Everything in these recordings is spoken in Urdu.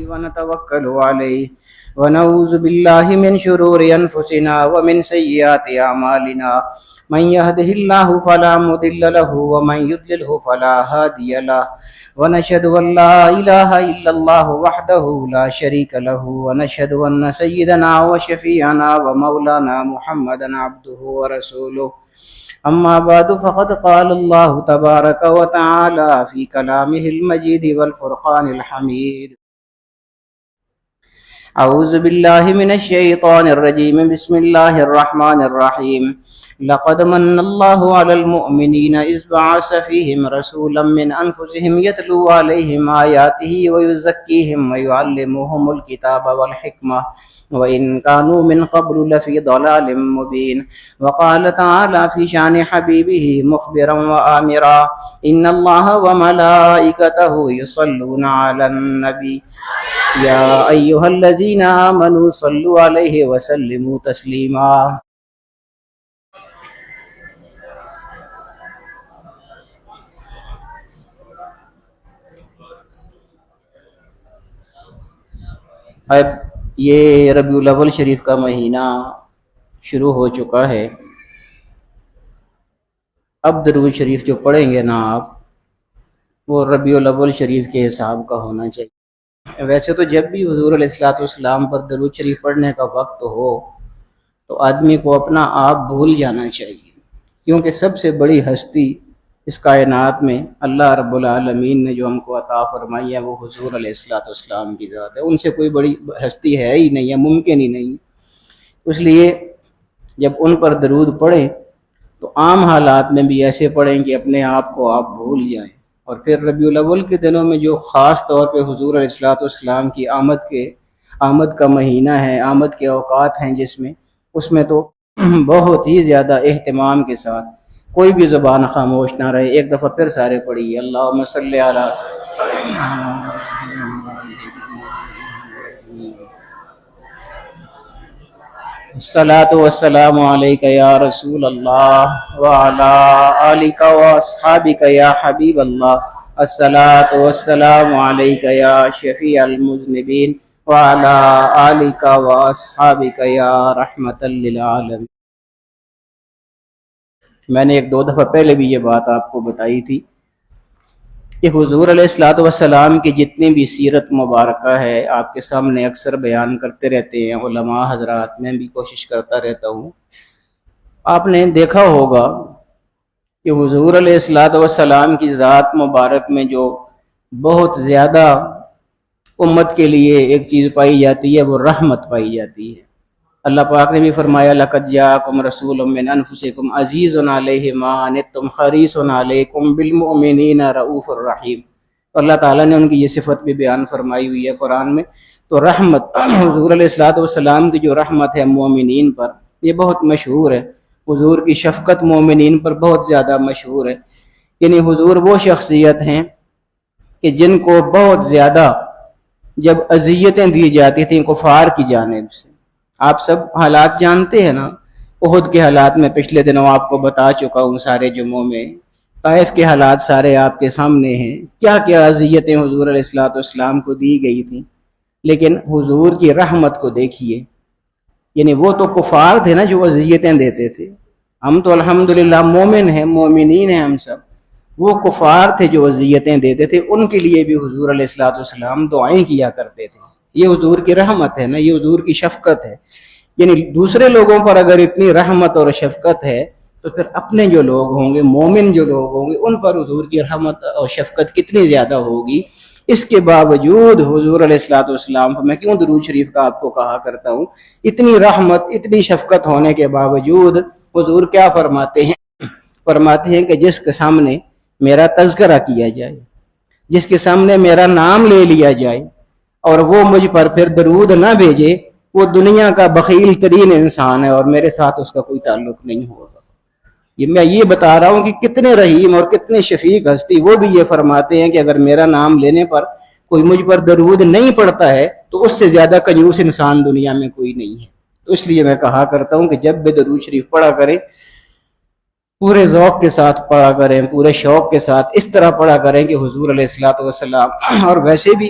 ونتوكل عليه ونعوذ بالله من شرور أنفسنا ومن سيئات أعمالنا من يهده الله فلا مضل له ومن يضلله فلا هادي له ونشهد أن لا إله إلا الله وحده لا شريك له ونشهد أن سيدنا وشفيعنا ومولانا محمدا عبده ورسوله أما بعد فقد قال الله تبارك وتعالى في كلامه المجيد والفرقان الحميد أعوذ بالله من الشيطان الرجيم بسم الله الرحمن الرحيم لقد من الله على المؤمنين إذ بعث فيهم رسولا من أنفسهم يتلو عليهم آياته ويزكيهم ويعلمهم الكتاب والحكمة وإن كانوا من قبل لفي ضلال مبين وقال تعالى في شأن حبيبه مخبرا وآمرا إن الله وملائكته يصلون على النبي يا أيها الذين آمنوا صلوا عليه وسلموا تسليما اب یہ ربیع الاول شریف کا مہینہ شروع ہو چکا ہے. اب درود شریف جو پڑھیں گے نا آپ، وہ ربیع الاول شریف کے حساب کا ہونا چاہیے. ویسے تو جب بھی حضور علیہ الصلوۃ والسلام پر درود شریف پڑھنے کا وقت ہو تو آدمی کو اپنا آپ بھول جانا چاہیے، کیونکہ سب سے بڑی ہستی اس کائنات میں اللہ رب العالمین نے جو ہم کو عطا فرمائی ہے وہ حضور علیہ الصلوۃ والسلام کی ذات ہے. ان سے کوئی بڑی ہستی ہے ہی نہیں، ہے ممکن ہی نہیں. اس لیے جب ان پر درود پڑھیں تو عام حالات میں بھی ایسے پڑھیں کہ اپنے آپ کو آپ بھول جائیں. اور پھر ربیع الاول کے دنوں میں جو خاص طور پہ حضور علیہ الصلوۃ والسلام کی آمد کا مہینہ ہے، آمد کے اوقات ہیں اس میں تو بہت ہی زیادہ اہتمام کے ساتھ کوئی بھی زبان خاموش نہ رہے. ایک دفعہ پھر سارے پڑھیے اللہم صلی علی الصلاۃ والسلام علیک یا رسول اللہ وعلی آلک واصحابک یا حبیب اللہ الصلاۃ والسلام علیک یا شفیع المذنبین وعلی آلک واصحابک یا رحمۃ للعالمین. میں نے ایک دو دفعہ پہلے بھی یہ بات آپ کو بتائی تھی کہ حضور علیہ الصلوۃ والسلام کی جتنی بھی سیرت مبارکہ ہے آپ کے سامنے اکثر بیان کرتے رہتے ہیں علماء حضرات، میں بھی کوشش کرتا رہتا ہوں. آپ نے دیکھا ہوگا کہ حضور علیہ الصلوۃ والسلام کی ذات مبارک میں جو بہت زیادہ امت کے لیے ایک چیز پائی جاتی ہے وہ رحمت پائی جاتی ہے. اللہ پاک نے بھی فرمایا لقد جاءکم رسول من انفسکم عزیز علیہ ما عنتم حریص علیکم بالمؤمنین رؤوف الرحیم. اللہ تعالیٰ نے ان کی یہ صفت بھی بیان فرمائی ہوئی ہے قرآن میں. تو رحمت حضور علیہ الصلوۃ والسلام کی جو رحمت ہے مومنین پر یہ بہت مشہور ہے. حضور کی شفقت مومنین پر بہت زیادہ مشہور ہے. یعنی حضور وہ شخصیت ہیں کہ جن کو بہت زیادہ جب اذیتیں دی جاتی تھیں کفار کی جانب سے، آپ سب حالات جانتے ہیں نا، احد کے حالات میں پچھلے دنوں آپ کو بتا چکا ہوں سارے جمعوں میں. طائف کے حالات سارے آپ کے سامنے ہیں، کیا کیا اذیتیں حضور علیہ الصلوۃ والسلام کو دی گئی تھیں. لیکن حضور کی رحمت کو دیکھیے، یعنی وہ تو کفار تھے نا جو اذیتیں دیتے تھے. ہم تو الحمدللہ مومن ہیں، مومنین ہیں ہم سب. وہ کفار تھے جو اذیتیں دیتے تھے، ان کے لیے بھی حضور علیہ الصلوۃ والسلام دعائیں کیا کرتے تھے. یہ حضور کی رحمت ہے نا، یہ حضور کی شفقت ہے. یعنی دوسرے لوگوں پر اگر اتنی رحمت اور شفقت ہے تو پھر اپنے جو لوگ ہوں گے، مومن جو لوگ ہوں گے، ان پر حضور کی رحمت اور شفقت کتنی زیادہ ہوگی. اس کے باوجود حضور علیہ الصلوۃ والسلام میں کیوں درود شریف کا آپ کو کہا کرتا ہوں، اتنی رحمت اتنی شفقت ہونے کے باوجود حضور کیا فرماتے ہیں کہ جس کے سامنے میرا تذکرہ کیا جائے، جس کے سامنے میرا نام لے لیا جائے اور وہ مجھ پر پھر درود نہ بھیجے، وہ دنیا کا بخیل ترین انسان ہے اور میرے ساتھ اس کا کوئی تعلق نہیں ہوگا. میں یہ بتا رہا ہوں کہ کتنے رحیم اور کتنے شفیق ہستی، وہ بھی یہ فرماتے ہیں کہ اگر میرا نام لینے پر کوئی مجھ پر درود نہیں پڑتا ہے تو اس سے زیادہ کنجوس انسان دنیا میں کوئی نہیں ہے. تو اس لیے میں کہا کرتا ہوں کہ جب بھی درود شریف پڑھا کریں پورے ذوق کے ساتھ پڑھا کریں، پورے شوق کے ساتھ اس طرح پڑھا کریں کہ حضور علیہ الصلوۃ والسلام. اور ویسے بھی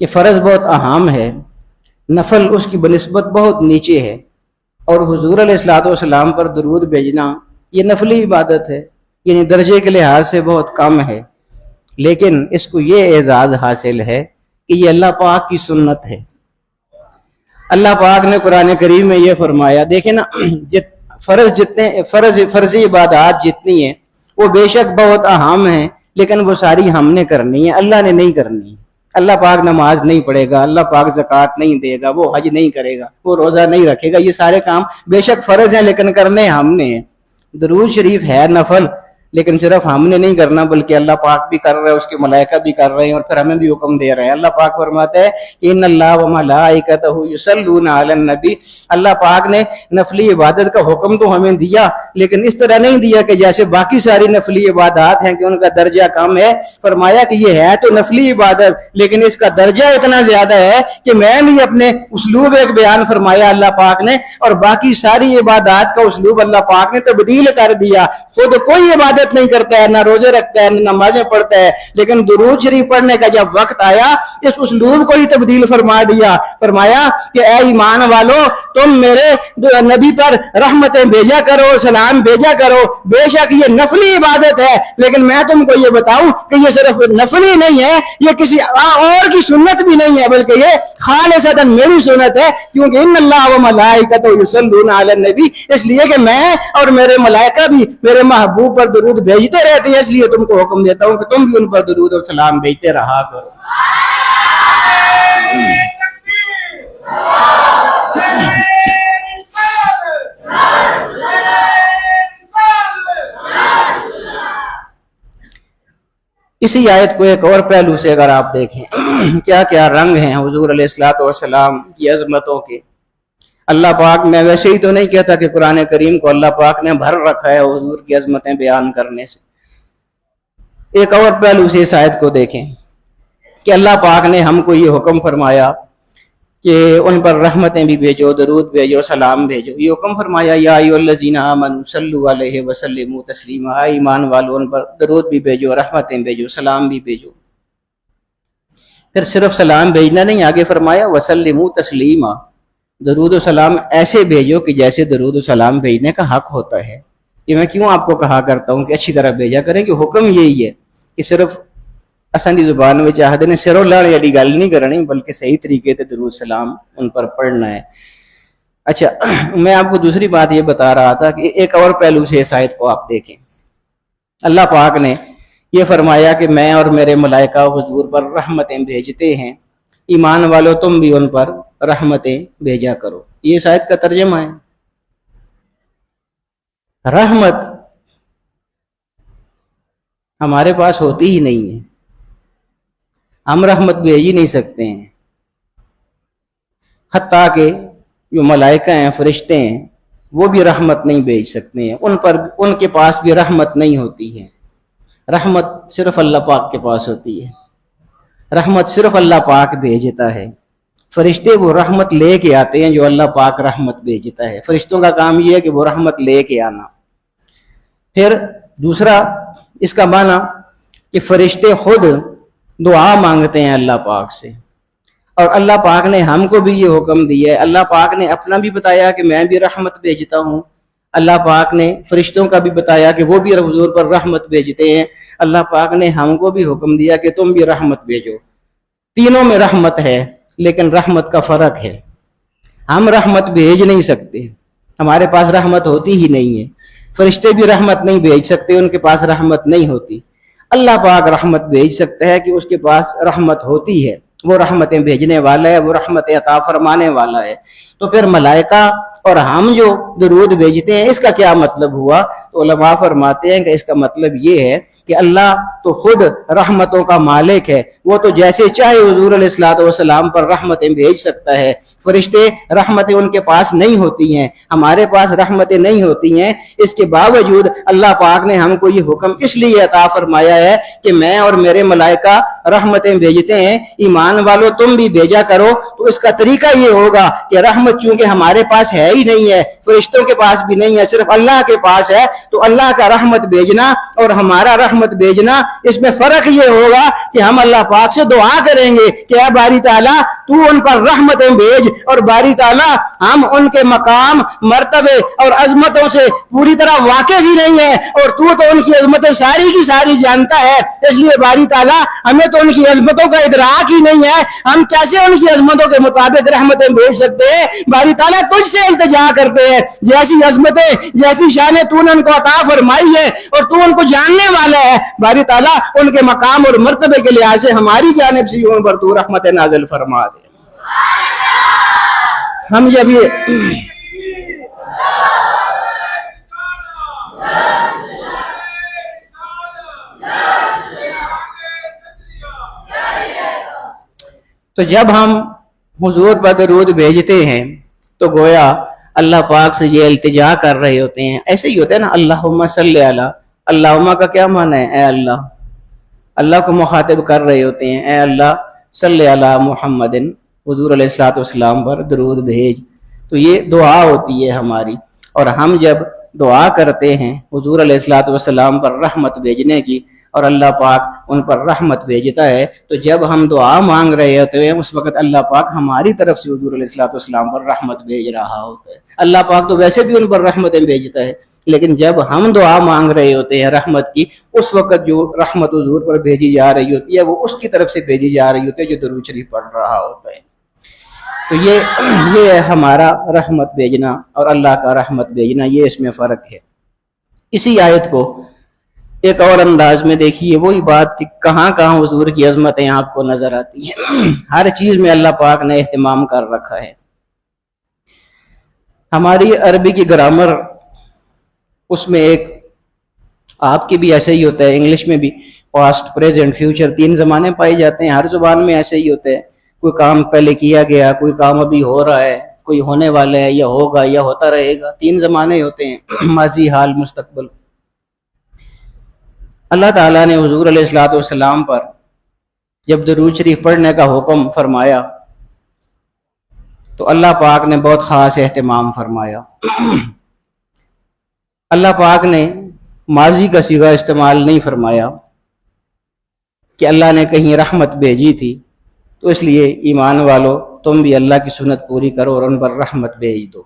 کہ فرض بہت اہم ہے، نفل اس کی بنسبت بہت نیچے ہے، اور حضور علیہ الصلوۃ والسلام پر درود بھیجنا یہ نفلی عبادت ہے، یعنی درجے کے لحاظ سے بہت کم ہے، لیکن اس کو یہ اعزاز حاصل ہے کہ یہ اللہ پاک کی سنت ہے۔ اللہ پاک نے قرآن کریم میں یہ فرمایا، دیکھیں نا، فرضی عبادات جتنی ہیں وہ بے شک بہت اہم ہیں، لیکن وہ ساری ہم نے کرنی ہے، اللہ نے نہیں کرنی۔ اللہ پاک نماز نہیں پڑھے گا، اللہ پاک زکوٰۃ نہیں دے گا، وہ حج نہیں کرے گا، وہ روزہ نہیں رکھے گا، یہ سارے کام بے شک فرض ہیں لیکن کرنے ہم نے ہیں۔ درود شریف ہے نفل، لیکن صرف ہم نے نہیں کرنا بلکہ اللہ پاک بھی کر رہے ہیں، اس کے ملائکہ بھی کر رہے ہیں، اور پھر ہمیں بھی حکم دے رہے ہیں۔ اللہ پاک فرماتا ہے ان اللہ وملائکتہ یصلون علی النبی، اللہ پاک نے نفلی عبادت کا حکم تو ہمیں دیا، لیکن اس طرح نہیں دیا کہ جیسے باقی ساری نفلی عبادات ہیں کہ ان کا درجہ کم ہے۔ فرمایا کہ یہ ہے تو نفلی عبادت، لیکن اس کا درجہ اتنا زیادہ ہے کہ میں بھی اپنے اسلوب ایک بیان فرمایا اللہ پاک نے، اور باقی ساری عبادات کا اسلوب اللہ پاک نے تبدیل کر دیا۔ خود کوئی عبادت نہیں کرتا ہے، نہ روزے رکھتا ہے، نہ نمازیں پڑھتا ہے، لیکن درود شریف پڑھنے کا جب وقت آیا اس اسلوب کو ہی تبدیل فرما دیا۔ فرمایا کہ اے ایمان والو، تم میرے نبی پر رحمتیں بھیجا کرو، سلام بھیجا کرو، بے شک یہ نفلی عبادت ہے، لیکن میں تم کو یہ بتاؤں کہ یہ صرف نفلی نہیں ہے، یہ کسی اور کی سنت بھی نہیں ہے، بلکہ یہ خالصتاً میری سنت ہے، کیونکہ ان اللہ وملائکتہ یصلون علی النبی، اس لیے کہ میں اور میرے ملائکہ بھی میرے محبوب پر درود بھیجتے رہتے ہیں، اس لیے تم کو حکم دیتا ہوں کہ تم بھی ان پر درود اور سلام بھیجتے رہا کرو۔ اسی آیت کو ایک اور پہلو سے اگر آپ دیکھیں، کیا کیا رنگ ہیں حضور علیہ الصلوۃ والسلام کی عظمتوں کے۔ اللہ پاک، میں ویسے ہی تو نہیں کہتا کہ قرآن کریم کو اللہ پاک نے بھر رکھا ہے حضور کی عظمتیں بیان کرنے سے۔ ایک اور پہلو سے اس آیت کو دیکھیں کہ اللہ پاک نے ہم کو یہ حکم فرمایا کہ ان پر رحمتیں بھی بھیجو، درود بھیجو، سلام بھیجو۔ یہ حکم فرمایا یا ایھا الذین آمنوا صلوا علیہ وسلموا تسلیما، اے ایمان والو ان پر درود بھی بھیجو، رحمتیں بھیجو، سلام بھی بھیجو۔ پھر صرف سلام بھیجنا نہیں، آگے فرمایا وسلموا تسلیما، درود و سلام ایسے بھیجو کہ جیسے درود و سلام بھیجنے کا حق ہوتا ہے۔ یہ میں کیوں آپ کو کہا کرتا ہوں کہ اچھی طرح بھیجا کریں، کہ حکم یہی ہے کہ صرف اساں دی زبان میں چاہتے نے سرو لانے والی گل نہیں کرنی، بلکہ صحیح طریقے سے درود سلام ان پر پڑھنا ہے۔ اچھا، میں آپ کو دوسری بات یہ بتا رہا تھا کہ ایک اور پہلو سے اس آیت کو آپ دیکھیں۔ اللہ پاک نے یہ فرمایا کہ میں اور میرے ملائکہ حضور پر رحمتیں بھیجتے ہیں، ایمان والو تم بھی ان پر رحمتیں بھیجا کرو۔ یہ اس آیت کا ترجمہ ہے۔ رحمت ہمارے پاس ہوتی ہی نہیں ہے، ہم رحمت بھیج ہی نہیں سکتے ہیں، حتیٰ کہ جو ملائکہ ہیں، فرشتے ہیں، وہ بھی رحمت نہیں بھیج سکتے ہیں، ان کے پاس بھی رحمت نہیں ہوتی ہے۔ رحمت صرف اللہ پاک کے پاس ہوتی ہے، رحمت صرف اللہ پاک بھیجتا ہے۔ فرشتے وہ رحمت لے کے آتے ہیں جو اللہ پاک رحمت بھیجتا ہے، فرشتوں کا کام یہ ہے کہ وہ رحمت لے کے آنا۔ پھر دوسرا اس کا معنی کہ فرشتے خود دعا مانگتے ہیں اللہ پاک سے، اور اللہ پاک نے ہم کو بھی یہ حکم دیا ہے۔ اللہ پاک نے اپنا بھی بتایا کہ میں بھی رحمت بھیجتا ہوں، اللہ پاک نے فرشتوں کا بھی بتایا کہ وہ بھی حضور پر رحمت بھیجتے ہیں، اللہ پاک نے ہم کو بھی حکم دیا کہ تم بھی رحمت بھیجو۔ تینوں میں رحمت ہے، لیکن رحمت کا فرق ہے۔ ہم رحمت بھیج نہیں سکتے، ہمارے پاس رحمت ہوتی ہی نہیں ہے۔ فرشتے بھی رحمت نہیں بھیج سکتے، ان کے پاس رحمت نہیں ہوتی۔ اللہ پاک رحمت بھیج سکتا ہے کہ اس کے پاس رحمت ہوتی ہے، وہ رحمتیں بھیجنے والا ہے، وہ رحمتیں عطا فرمانے والا ہے۔ تو پھر ملائکہ اور ہم جو درود بھیجتے ہیں، اس کا کیا مطلب ہوا؟ تو علماء فرماتے ہیں کہ اس کا مطلب یہ ہے کہ اللہ تو خود رحمتوں کا مالک ہے، وہ تو جیسے چاہے حضور علیہ الصلوۃ والسلام پر رحمتیں بھیج سکتا ہے۔ فرشتے رحمتیں ان کے پاس نہیں ہوتی ہیں، ہمارے پاس رحمتیں نہیں ہوتی ہیں، اس کے باوجود اللہ پاک نے ہم کو یہ حکم اس لیے عطا فرمایا ہے کہ میں اور میرے ملائکہ رحمتیں بھیجتے ہیں، ایمان والو تم بھی بھیجا کرو۔ تو اس کا طریقہ یہ ہوگا کہ رحمت رحمت چونکہ ہمارے پاس ہے ہی نہیں ہے، فرشتوں کے پاس بھی نہیں ہے، صرف اللہ کے پاس ہے، تو اللہ کا رحمت بھیجنا اور ہمارا رحمت بھیجنا، اس میں فرق یہ ہوگا کہ ہم اللہ پاک سے دعا کریں گے کہ اے باری تعالیٰ تو ان پر رحمتیں بھیج، اور باری تعالیٰ ہم ان کے مقام، مرتبے اور عظمتوں سے پوری طرح واقف ہی نہیں ہے، اور تو ان کی عظمتیں ساری کی ساری جانتا ہے، اس لیے باری تعالیٰ ہمیں تو ان کی عظمتوں کا ادراک ہی نہیں ہے، ہم کیسے ان کی عظمتوں کے مطابق رحمتیں بھیج سکتے ہیں؟ باری تعالیٰ تجھ سے التجا کرتے ہیں، جیسی عظمتیں، جیسی شانیں تو نے ان کو عطا فرمائی ہے اور تو ان کو جاننے والا ہے، باری تعالیٰ ان کے مقام اور مرتبے کے لحاظ سے ہماری جانب سے ان پر تو رحمت نازل فرما دے۔ ہم جب یہ تو جب ہم حضور پر درود بھیجتے ہیں تو گویا اللہ پاک سے یہ التجا کر رہے ہوتے ہیں، ایسے ہی ہوتا ہے نا، اللہم صلی علی، اللہم کا کیا معنی ہے؟ اے اللہ، اللہ کو مخاطب کر رہے ہوتے ہیں، اے اللہ صلی علی محمد، حضور علیہ الصلوۃ والسلام پر درود بھیج۔ تو یہ دعا ہوتی ہے ہماری، اور ہم جب دعا کرتے ہیں حضور علیہ الصلوۃ والسلام پر رحمت بھیجنے کی، اور اللہ پاک ان پر رحمت بھیجتا ہے، تو جب ہم دعا مانگ رہے ہوتے ہیں اس وقت اللہ پاک ہماری طرف سے حضور علیہ الصلوۃ والسلام پر رحمت بھیج رہا ہوتا ہے۔ اللہ پاک تو ویسے بھی ان پر رحمتیں بھیجتا ہے، لیکن جب ہم دعا مانگ رہے ہوتے ہیں رحمت کی، اس وقت جو رحمت حضور پر بھیجی جا رہی ہوتی ہے وہ اس کی طرف سے بھیجی جا رہی ہوتی ہے جو درود شریف پڑھ رہا ہوتا ہے۔ تو یہ ہے ہمارا رحمت بھیجنا اور اللہ کا رحمت بھیجنا، یہ اس میں فرق ہے۔ اسی آیت کو ایک اور انداز میں دیکھیے، وہی بات کہ کہاں کہاں حضور کی عظمتیں آپ کو نظر آتی ہیں، ہر چیز میں اللہ پاک نے اہتمام کر رکھا ہے۔ ہماری عربی کی گرامر، اس میں ایک آپ کی بھی ایسے ہی ہوتا ہے، انگلش میں بھی پاسٹ، پریزنٹ، فیوچر، تین زمانے پائے جاتے ہیں، ہر زبان میں ایسے ہی ہوتے ہیں، کوئی کام پہلے کیا گیا، کوئی کام ابھی ہو رہا ہے، کوئی ہونے والا ہے یا ہوگا یا ہوتا رہے گا، تین زمانے ہوتے ہیں، ماضی، حال، مستقبل۔ اللہ تعالیٰ نے حضور علیہ الصلوۃ والسلام پر جب درود شریف پڑھنے کا حکم فرمایا تو اللہ پاک نے بہت خاص اہتمام فرمایا۔ اللہ پاک نے ماضی کا صیغہ استعمال نہیں فرمایا کہ اللہ نے کہیں رحمت بھیجی تھی، تو اس لیے ایمان والو تم بھی اللہ کی سنت پوری کرو اور ان پر رحمت بھیج دو۔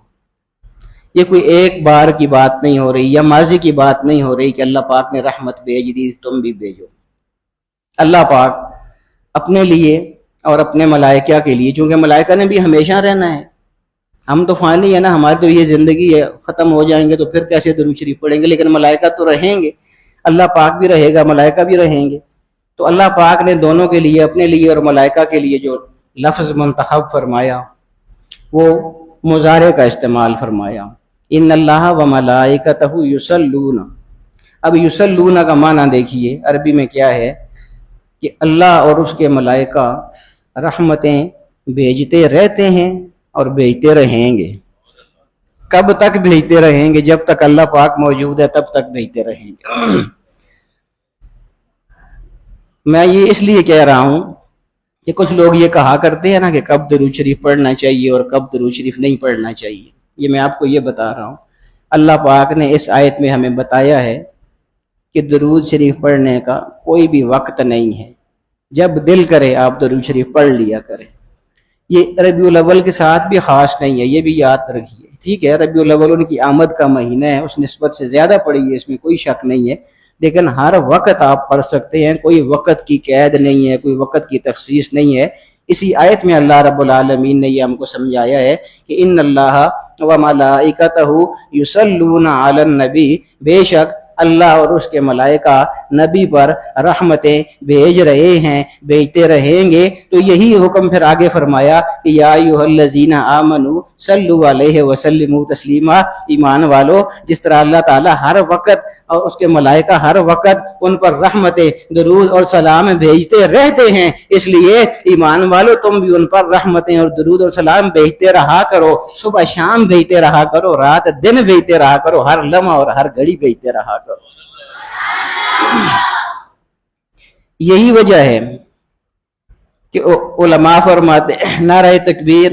یہ کوئی ایک بار کی بات نہیں ہو رہی یا ماضی کی بات نہیں ہو رہی کہ اللہ پاک نے رحمت بھیج دی تم بھی بھیجو۔ اللہ پاک اپنے لیے اور اپنے ملائکہ کے لیے، چونکہ ملائکہ نے بھی ہمیشہ رہنا ہے، ہم تو فانی ہے نا، ہماری تو یہ زندگی ہے، ختم ہو جائیں گے تو پھر کیسے درود شریف پڑھیں گے، لیکن ملائکہ تو رہیں گے، اللہ پاک بھی رہے گا، ملائکہ بھی رہیں گے۔ تو اللہ پاک نے دونوں کے لیے، اپنے لیے اور ملائکہ کے لیے جو لفظ منتخب فرمایا وہ مضارع کا استعمال فرمایا، ان اللہ و ملائکتہ یصلون۔ اب یصلون کا معنی دیکھیے عربی میں کیا ہے کہ اللہ اور اس کے ملائکہ رحمتیں بھیجتے رہتے ہیں اور بھیجتے رہیں گے۔ کب تک بھیجتے رہیں گے؟ جب تک اللہ پاک موجود ہے تب تک بھیجتے رہیں گے۔ میں یہ اس لیے کہہ رہا ہوں کہ کچھ لوگ یہ کہا کرتے ہیں نا کہ کب درود شریف پڑھنا چاہیے اور کب درود شریف نہیں پڑھنا چاہیے، یہ میں آپ کو یہ بتا رہا ہوں۔ اللہ پاک نے اس آیت میں ہمیں بتایا ہے کہ درود شریف پڑھنے کا کوئی بھی وقت نہیں ہے، جب دل کرے آپ درود شریف پڑھ لیا کریں۔ یہ ربیع الاول کے ساتھ بھی خاص نہیں ہے، یہ بھی یاد رکھیے، ٹھیک ہے؟ ربیع الاول ان کی آمد کا مہینہ ہے، اس نسبت سے زیادہ پڑھی ہے، اس میں کوئی شک نہیں ہے، لیکن ہر وقت آپ پڑھ سکتے ہیں، کوئی وقت کی قید نہیں ہے، کوئی وقت کی تخصیص نہیں ہے۔ اسی آیت میں اللہ رب العالمین نے یہ ہم کو سمجھایا ہے کہ ان اللہ و ملائکتہ یصلون علی النبی، بے شک اللہ اور اس کے ملائکہ نبی پر رحمتیں بھیج رہے ہیں، بھیجتے رہیں گے۔ تو یہی حکم پھر آگے فرمایا کہ یا ایھا الذین آمنوا صلوا علیہ وسلموا تسلیما، ایمان والو، جس طرح اللہ تعالیٰ ہر وقت اور اس کے ملائکہ ہر وقت ان پر رحمتیں، درود اور سلام بھیجتے رہتے ہیں، اس لیے ایمان والو تم بھی ان پر رحمتیں اور درود اور سلام بھیجتے رہا کرو، صبح شام بھیجتے رہا کرو، رات دن بھیجتے رہا کرو، ہر لمحہ اور ہر گھڑی بھیجتے رہا کرو۔ یہی وجہ ہے کہ علماء فرماتے نعرہ تکبیر،